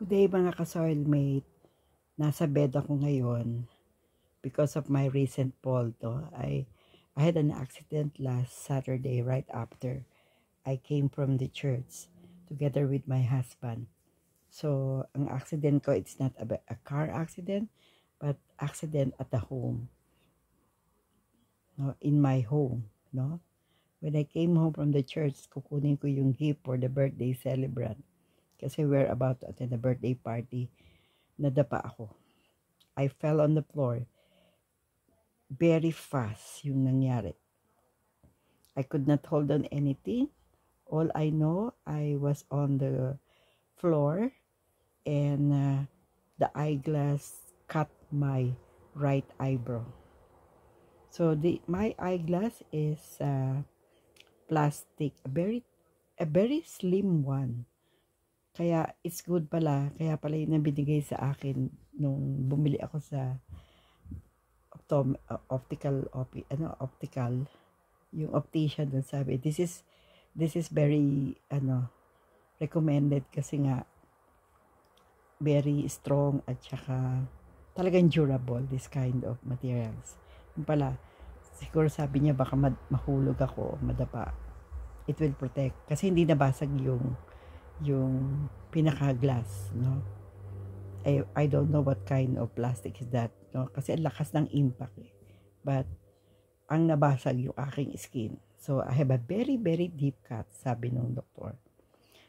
Good day mga ka-soilmate. Nasa bed ako ngayon because of my recent fall. I had an accident last Saturday right after I came from the church together with my husband. So, ang accident ko, it's not a car accident, but accident at the home. No, in my home. No? When I came home from the church, kukunin ko yung gift for the birthday celebrant. Kasi we're about to attend a birthday party. Nadapa ako. I fell on the floor. Very fast yung nangyari. I could not hold on anything. All I know, I was on the floor and the eyeglass cut my right eyebrow. So my eyeglass is plastic, a very slim one. Kaya it's good pala, kaya pala yung nabinigay sa akin nung bumili ako sa optical, yung optician dun sabi, this is very recommended kasi nga very strong at saka talagang durable, this kind of materials. Yung pala, siguro sabi niya baka mahulog ako, madapa. It will protect kasi hindi nabasag yung pinaka-glass, no? I don't know what kind of plastic is that, no? Kasi ang lakas ng impact eh. But ang nabasag yung aking skin. So I have a very, very deep cut, sabi ng doktor.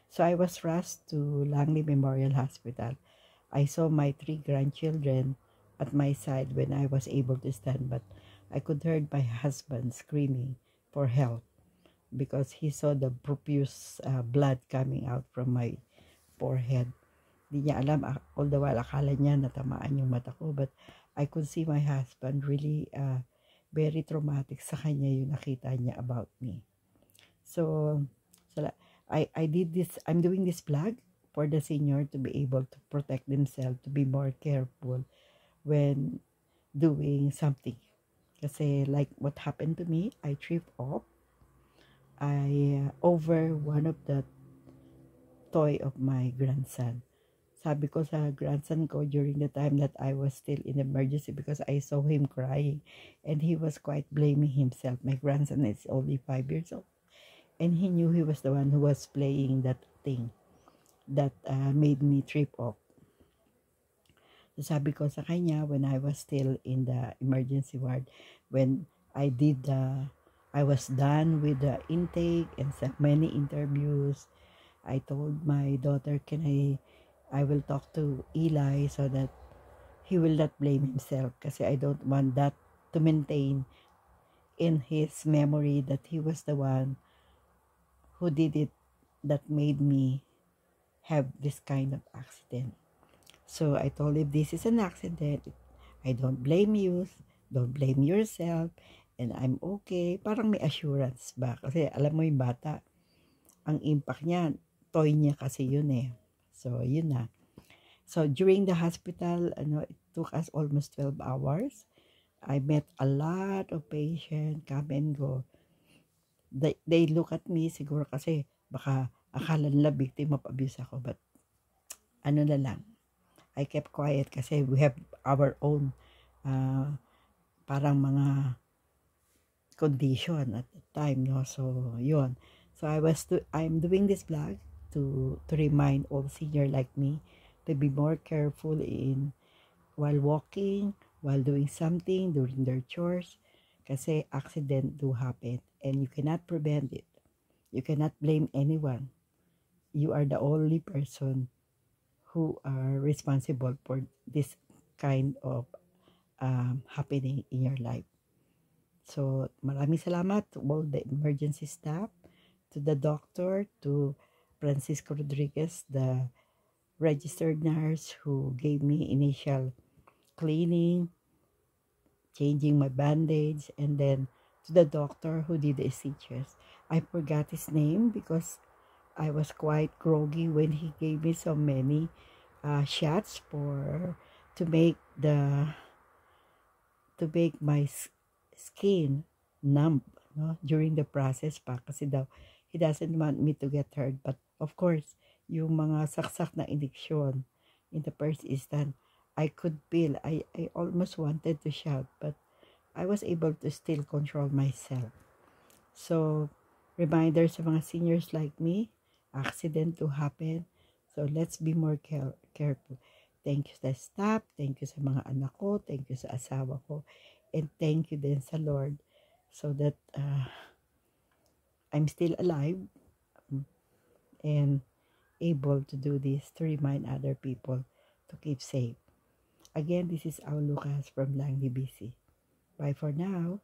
So I was rushed to Langley Memorial Hospital. I saw my 3 grandchildren at my side when I was able to stand, but I could hear my husband screaming for help because he saw the profuse blood coming out from my forehead. Hindi niya alam, all the while akala niya natamaan yung mata ko, but I could see my husband really very traumatic sa kanya yung nakita niya about me. So I did this, I'm doing this vlog for the senior to be able to protect themselves, to be more careful when doing something. Kasi like what happened to me, I tripped off. I over one of the toy of my grandson. Sabi ko sa grandson ko during the time that I was still in emergency because I saw him crying and he was quite blaming himself. My grandson is only 5 years old and he knew he was the one who was playing that thing that made me trip off. So sabi ko sa kanya when I was still in the emergency ward, when I was done with the intake and so many interviews, I told my daughter, I will talk to Eli so that he will not blame himself kasi I don't want that to maintain in his memory that he was the one who did it that made me have this kind of accident. So I told him this is an accident. I don't blame you. Don't blame yourself. And I'm okay. Parang may assurance ba? Kasi alam mo yung bata, ang impact niya, toy niya kasi yun eh. So yun na. So during the hospital, it took us almost 12 hours. I met a lot of patients, come and go. They look at me siguro kasi baka akala nila victim of abuse ako. But ano na lang, I kept quiet kasi we have our own parang mga condition at the time, no? So yun. So I'm doing this vlog to remind all senior like me to be more careful while walking, while doing something, during their chores, kasi accident do happen and you cannot prevent it. You cannot blame anyone. You are the only person who are responsible for this kind of happening in your life. So maraming salamat to all the emergency staff, to the doctor, to Francisco Rodriguez, the registered nurse who gave me initial cleaning, changing my bandage, and then to the doctor who did the stitches. I forgot his name because I was quite groggy when he gave me so many shots to make my skin numb, no, during the process pa kasi daw he doesn't want me to get hurt. But of course yung mga saksak na injection in the first instant, I could feel, I almost wanted to shout, but I was able to still control myself. So, reminder sa mga seniors like me, accident to happen. So, let's be more careful. Thank you sa staff, thank you sa mga anak ko, thank you sa asawa ko, and thank you din sa Lord so that I'm still alive and able to do this to remind other people to keep safe. Again, this is Au Lucas from Langley, BC. Bye for now.